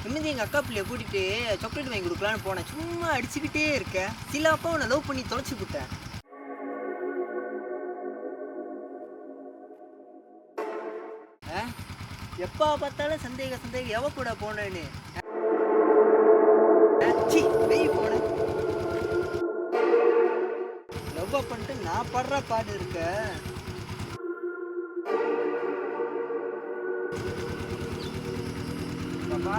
நிம்மதி எங்கள் அக்கா பிள்ளைய கூட்டிகிட்டு சாக்லேட் வாங்கி கொடுக்கலான்னு போனேன். சும்மா அடிச்சுக்கிட்டே இருக்கேன். சில அப்பா உன்னை லவ் பண்ணி தொலைச்சி விட்டேன். எப்போ பார்த்தாலும் சந்தேகம் எவ கூட போனேன்னு போனேன். லவ் பண்ணிட்டு நான் படுற பாடு இருக்க. பாப்பா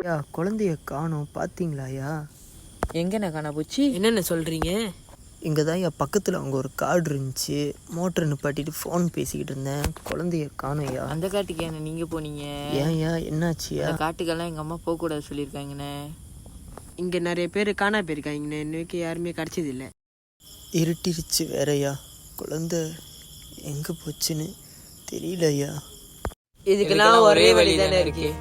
யா குழந்தைய காணோம், பார்த்தீங்களாயா? எங்கண்ணே காணா போச்சு? என்னென்ன சொல்கிறீங்க? இங்கே தான் என் பக்கத்தில் அவங்க ஒரு கார்டு இருந்துச்சு. மோட்டர் நிப்பாட்டிட்டு ஃபோன் பேசிக்கிட்டு இருந்தேன். குழந்தைய காணோம்யா. அந்த காட்டுக்கு என்ன நீங்கள் போனீங்க? ஏன்யா என்னாச்சியா? அந்த காட்டுக்கெல்லாம் எங்கள் அம்மா போகக்கூடாது சொல்லியிருக்காங்கண்ணே. இங்கே நிறைய பேர் காணா போயிருக்காங்கண்ணே. இன்னைக்கு யாருமே கிடச்சது இல்லை. இருட்டிருச்சு வேறயா. குழந்தை எங்கே போச்சுன்னு தெரியலையா. இதுக்கெல்லாம் ஒரே வழி தானே இருக்கு.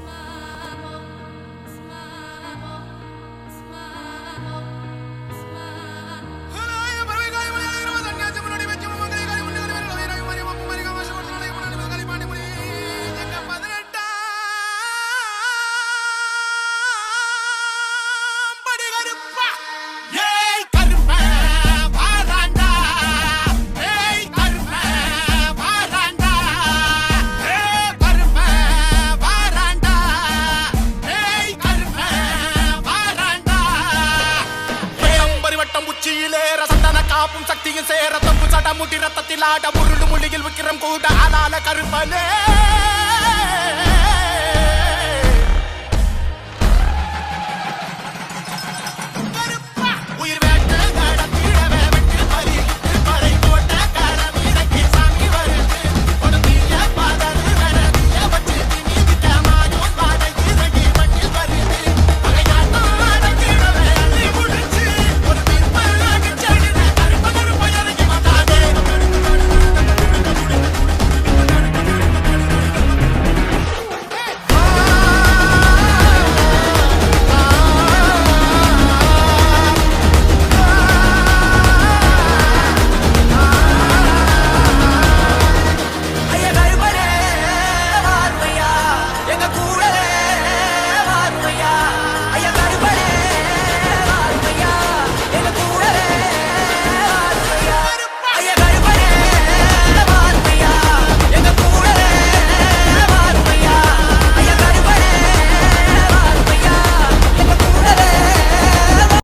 காப்பும் சக்தியும் சேர தொம்பு சட முடி ரத்தத்தில் ஆட முருடு மொழியில் விக்கிரம் கூட அலால கருப்பனே.